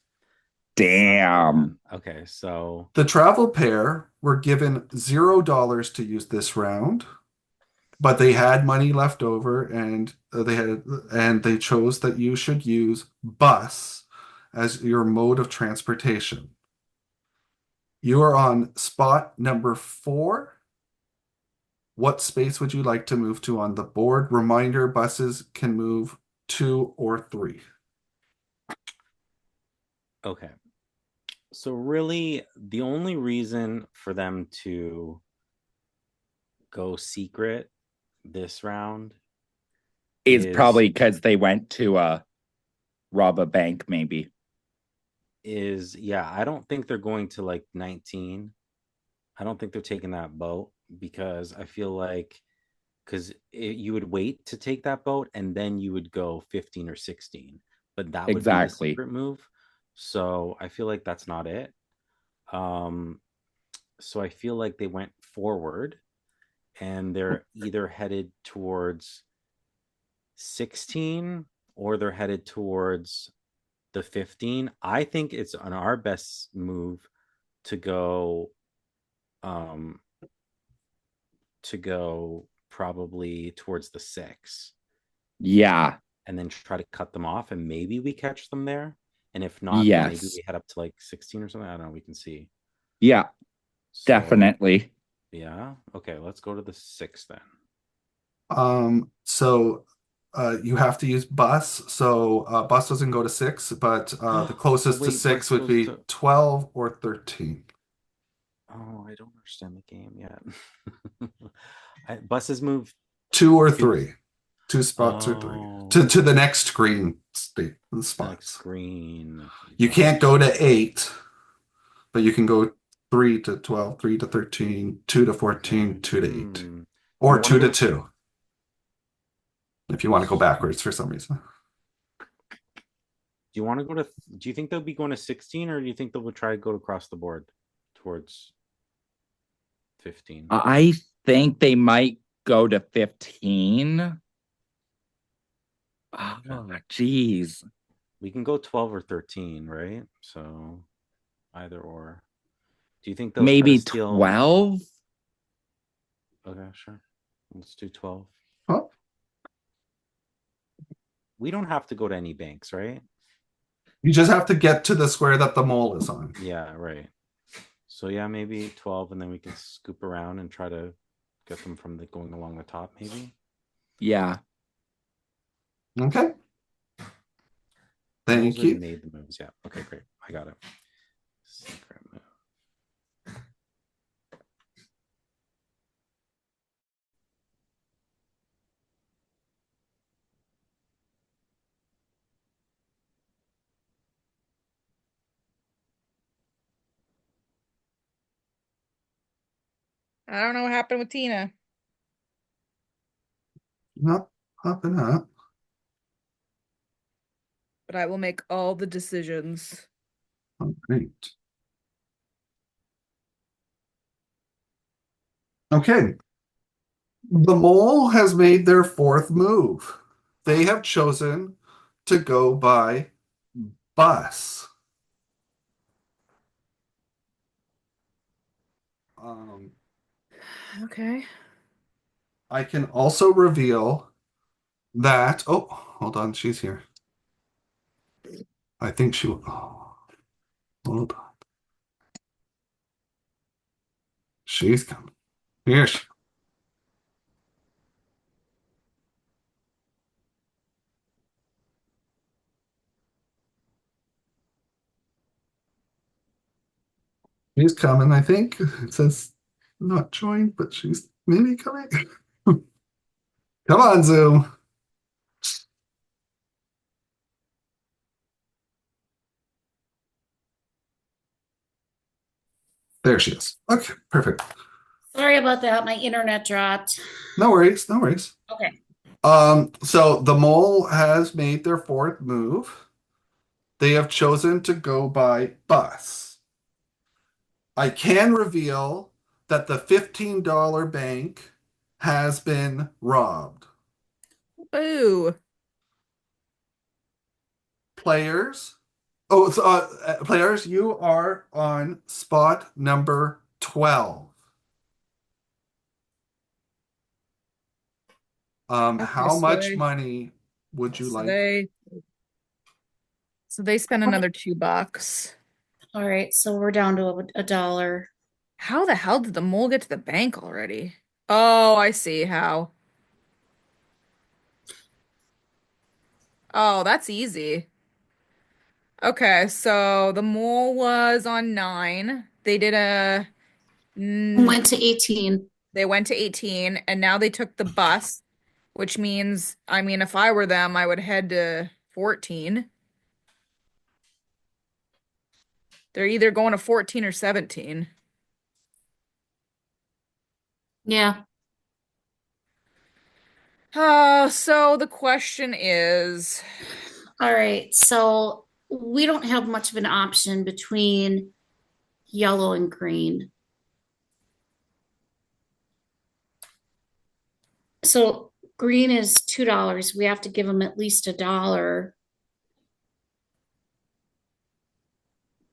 Damn. Okay, so The travel pair were given $0 to use this round, but they had money left over, and they chose that you should use bus as your mode of transportation. You are on spot number 4. What space would you like to move to on the board? Reminder, buses can move 2 or 3. okay. So really, the only reason for them to go secret this round Is probably because they went to rob a bank, maybe. I don't think they're going to like 19. I don't think they're taking that boat because I feel like you would wait to take that boat and then you would go 15 or 16, but that would be the secret move. So I feel like that's not it. So I feel like they went forward and they're either headed towards 16 or they're headed towards the 15. I think it's on our best move to go probably towards the 6. Yeah. And then try to cut them off and maybe we catch them there. And if not, yes, then maybe we head up to like 16 or something. I don't know, we can see. Yeah. So, definitely. Yeah. Okay, let's go to the 6 then. So you have to use bus. So bus doesn't go to 6, but the closest to 6 would be 12 or 13. Oh, I don't understand the game yet. Buses move 2 or 3. 2 spots or 3. To the next green spots. Next green. You can't go to 8, but you can go 3 to 12, 3 to 13, 2 to 14, 2 to 8. Or 2 to 2. If you want to go backwards for some reason. Do you want to go to do you think they'll be going to 16 or do you think they'll try to go across the board towards 15? I think they might go to 15. Oh, geez. We can go 12 or 13, right? So either or. Do you think they'll maybe steal... 12? Okay, sure. Let's do 12. Oh. We don't have to go to any banks, right? You just have to get to the square that the mole is on. Yeah, right. So yeah, maybe 12, and then we can scoop around and try to get them from going along the top, maybe. Yeah. Okay. Thank you. Made the moves. Yeah. Okay, great. I got it. Secret move. I don't know what happened with Tina. Not popping up. But I will make all the decisions. Oh, great. Okay. The mole has made their fourth move. They have chosen to go by bus. Um, Okay. I can also reveal that. Oh, hold on. She's here. I think she. Oh, hold on. She's coming. Here she. She's coming, I think. It says not joined, but she's maybe coming. Come on, Zoom. There she is. Okay, perfect. Sorry about that. My internet dropped. No worries, no worries. Okay. So the mole has made their fourth move. They have chosen to go by bus. I can reveal that the $15 bank has been robbed. Ooh. Players, players, you are on spot number 12. Okay, How so much money would you so like? they spend another $2. All right. So we're down to a dollar. How the hell did the mole get to the bank already? Oh, I see how. Oh, that's easy. Okay, so the mole was on 9. They did Went to 18. they went to 18 and now they took the bus, which means, I mean, if I were them, I would head to 14. They're either going to 14 or 17. Yeah. So the question is, All right. So we don't have much of an option between yellow and green. So green is $2. We have to give them at least a dollar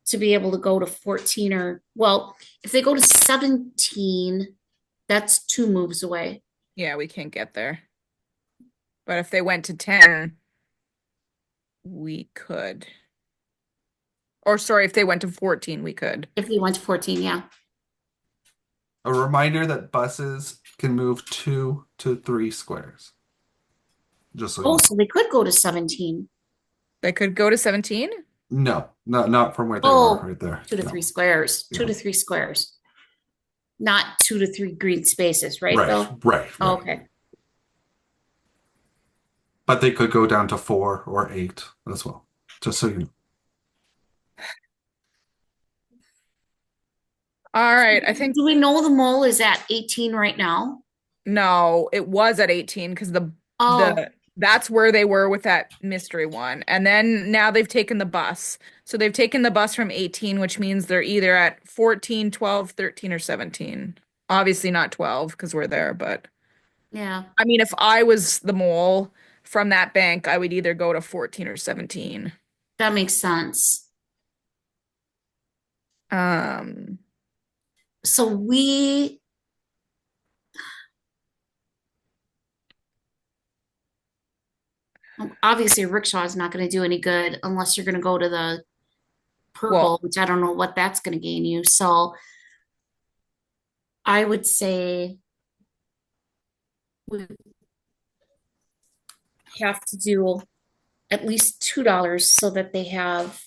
to be able to go to 14 or, well, if they go to 17, that's 2 moves away. yeah, we can't get there. But if they went to 10, we could. Or sorry, if they went to 14, we could. If they went to 14, yeah. A reminder that buses can move 2 to 3 squares. Just so you Oh, know. so they could go to 17. They could go to 17? No, not from where they Oh, are right there. 2 to No. 3 squares. Yeah. 2 to 3 squares. Not 2 to 3 green spaces, right, Right, Bill? right, Oh, right. okay. But they could go down to 4 or 8 as well. Just so you know. All right, I think Do we know the mole is at 18 right now? no, it was at 18 because Oh, that's where they were with that mystery one. And then now they've taken the bus. So they've taken the bus from 18, which means they're either at 14, 12, 13, or 17. Obviously not 12 because we're there, but yeah. I mean, if I was the mole from that bank, I would either go to 14 or 17. That makes sense. Um, So we obviously rickshaw is not going to do any good unless you're going to go to the purple, well, which I don't know what that's going to gain you. So I would say we have to do at least $2 so that they have.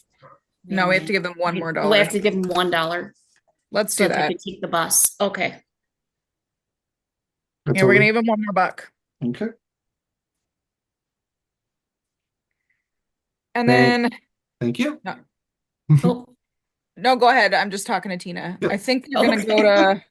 no, we have to give them one more We dollar. have to give them $1 Let's so do that they that. could take the bus. Okay. That's Yeah, we're all gonna give them one more buck. Okay. And Thank- then Thank you. Oh, no, go ahead. I'm just talking to Tina. Yep. I think you're gonna go to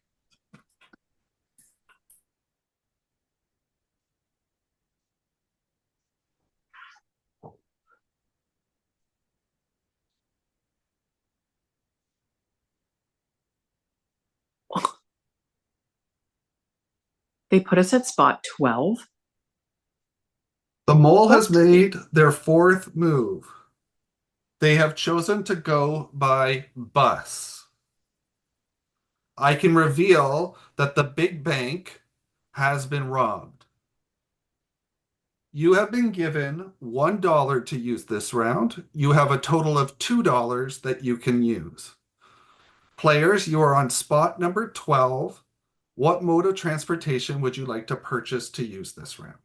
They put us at spot 12. The mole has What? made their fourth move. They have chosen to go by bus. I can reveal that the big bank has been robbed. You have been given $1 to use this round. You have a total of $2 that you can use. Players, you are on spot number 12. What mode of transportation would you like to purchase to use this round?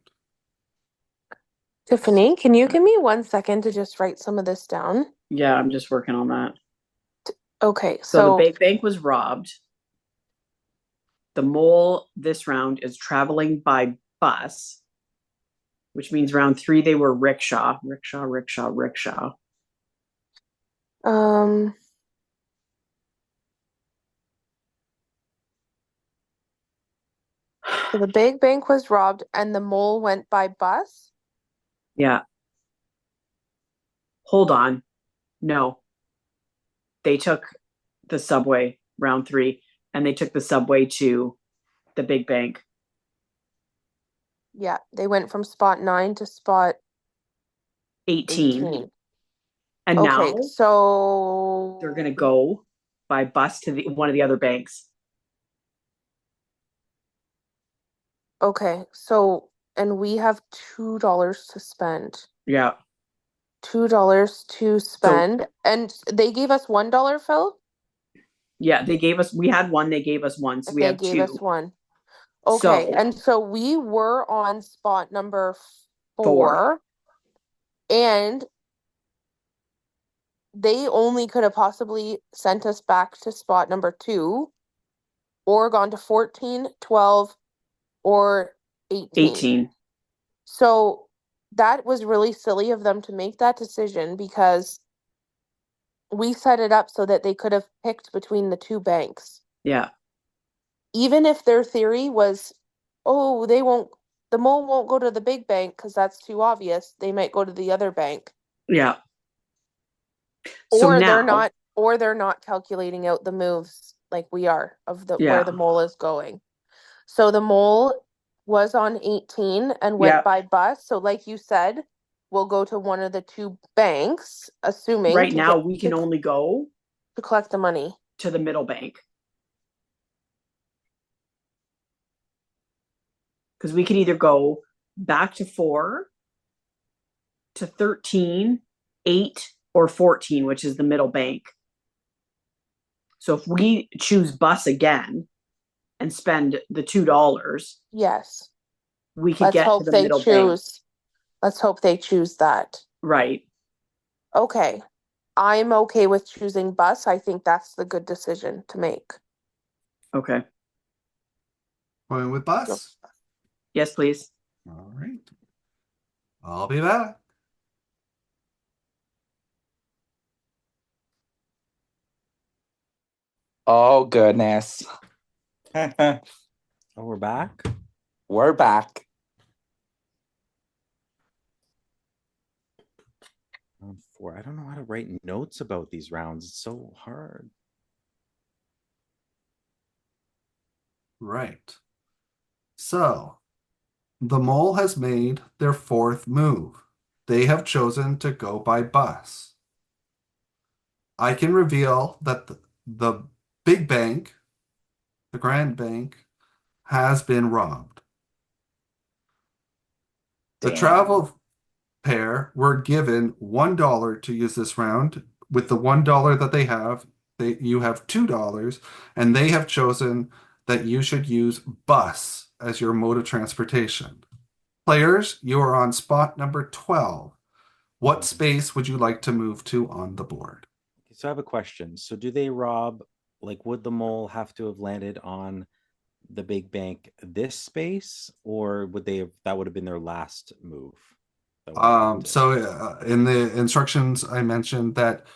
Tiffany, can you give me 1 second to just write some of this down? Yeah, I'm just working on that. Okay, So the so big bank was robbed. The mole this round is traveling by bus, which means round 3 they were rickshaw. um so the big bank was robbed and the mole went by bus. Yeah. Hold on. No. They took the subway round 3 and they took the subway to the big bank. Yeah, they went from spot 9 to spot 18. 18. And Okay, now so they're going to go by bus to one of the other banks. okay, so and we have $2 to spend. Yeah. $2 to spend, and they gave us $1, Phil, Yeah, we had one, they gave us one, so and we they have gave 2. us one. Okay, So and so we were on spot number 4. 4, and they only could have possibly sent us back to spot number 2, or gone to 14, 12, or 18. 18. So that was really silly of them to make that decision because we set it up so that they could have picked between the 2 banks. Yeah. Even if their theory was, oh, the mole won't go to the big bank because that's too obvious, they might go to the other bank. Yeah. So Or now they're not calculating out the moves like we are of the Yeah. where the mole is going. So the mole was on 18 and went Yeah. by bus. So like you said, we'll go to one of the 2 banks, assuming right to now get- we can only go to collect the money. to the middle bank. Because we can either go back to 4, to 13, 8, or 14, which is the middle bank. So if we choose bus again and spend the $2, Yes. we could Let's get to hope the they middle bank. choose. Let's hope they choose that. Right. Okay. I'm okay with choosing bus. I think that's the good decision to make. Okay. Going with bus? Yes, please. All right. I'll be back. Oh, goodness. Oh, we're back. We're back. Round 4. I don't know how to write notes about these rounds. It's so hard. Right. So, the mole has made their fourth move. They have chosen to go by bus. I can reveal that the big bank, the Grand Bank, has been robbed. The Damn. travel pair were given $1 to use this round. With the $1 that they have, you have $2, and they have chosen that you should use bus as your mode of transportation. Players, you are on spot number 12. What space would you like to move to on the board? So I have a question. So do they rob, like, would the mole have to have landed on the big bank this space, or would they have, that would have been their last move? So in the instructions, I mentioned that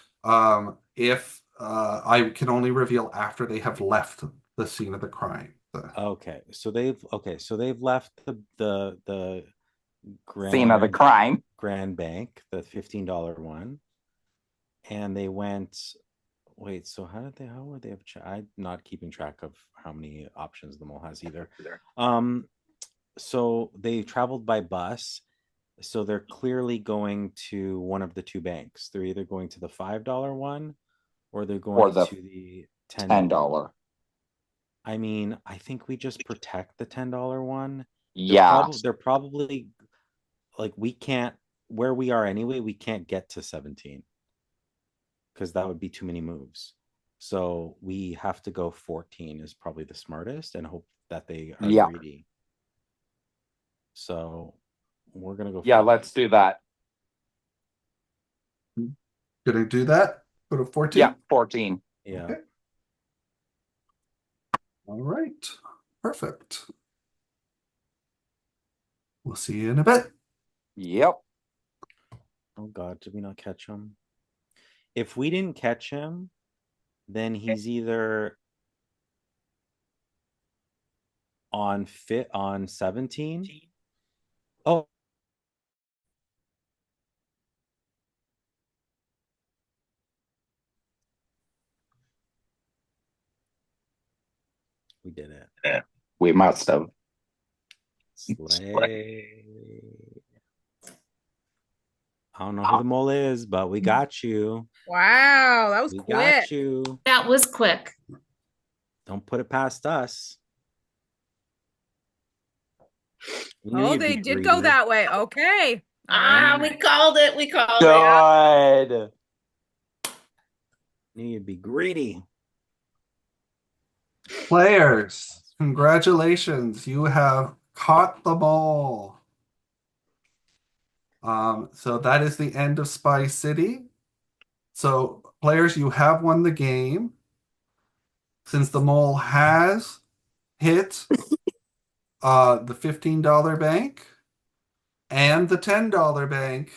if I can only reveal after they have left the scene of the crime. Okay, so they've left the Scene of the crime. Grand Bank, the $15 one, and they went. Wait, so how would they have? I'm not keeping track of how many options the mole has either. So they traveled by bus. So they're clearly going to one of the two banks. They're either going to the $5 one or they're going the to the $10. $10. I mean, I think we just protect the $10 one. Yeah. They're probably like we can't where we are anyway, we can't get to 17 because that would be too many moves. So we have to go 14 is probably the smartest and hope that they are Yeah. greedy. So we're gonna go. Yeah, 14. let's do that. Gonna do that? Go to 14? Yeah, 14. Yeah. Okay. All right. Perfect. We'll see you in a bit. Yep. Oh God, did we not catch him? If we didn't catch him, then he's either on 17. Oh. We did it. We must have. Slay. I don't know who the mole is, but we got you. Wow, that was We quick. got you. That was quick. Don't put it past us. We knew Oh, you'd they be did go greedy. that way. Okay. We called it. We called it. Good. Knew you'd be greedy. Players, congratulations. You have caught them all. So that is the end of Spy City. So, players, you have won the game. Since the mole has hit the $15 bank and the $10 bank,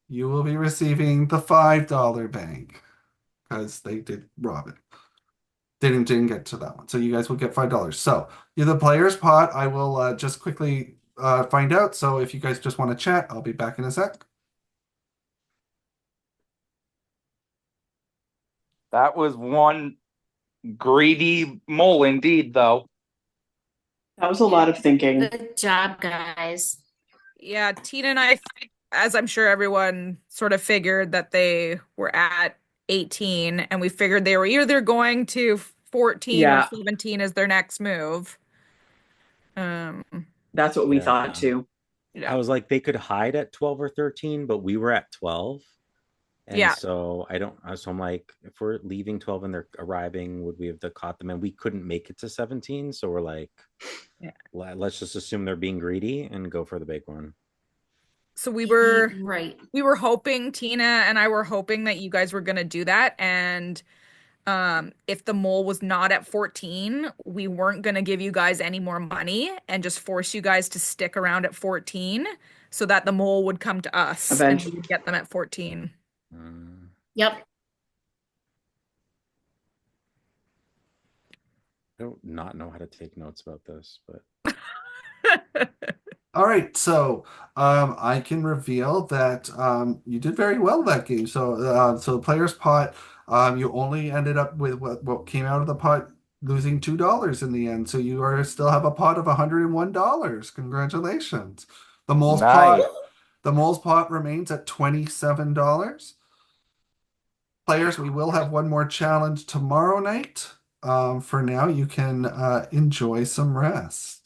you will be receiving the $5 bank because they did rob it. Didn't get to that one. So you guys will get $5. So you're the player's pot. I will just quickly find out. So if you guys just want to chat, I'll be back in a sec. That was one greedy mole indeed, though. That was a lot of thinking. Good job, guys. Yeah, Tina and I, as I'm sure everyone sort of figured that they were at 18, and we figured they were either going to 14 Yeah. or 17 as their next move. That's what we Yeah. thought too. I was like, they could hide at 12 or 13, but we were at 12. And Yeah. so I'm like, if we're leaving 12 and they're arriving, would we have caught them? And we couldn't make it to 17. So we're like, Yeah. let's just assume they're being greedy and go for the big one. So we were Right. hoping, Tina and I were hoping that you guys were going to do that. And if the mole was not at 14, we weren't going to give you guys any more money and just force you guys to stick around at 14 so that the mole would come to us and Eventually. we would get them at 14. Yep. I don't not know how to take notes about this, but All right, so I can reveal that you did very well that game. So, so player's pot, you only ended up with what came out of the pot losing $2 in the end. So you still have a pot of $101. Congratulations. The mole's Nice. pot remains at $27. Players, we will have one more challenge tomorrow night. For now, you can enjoy some rest.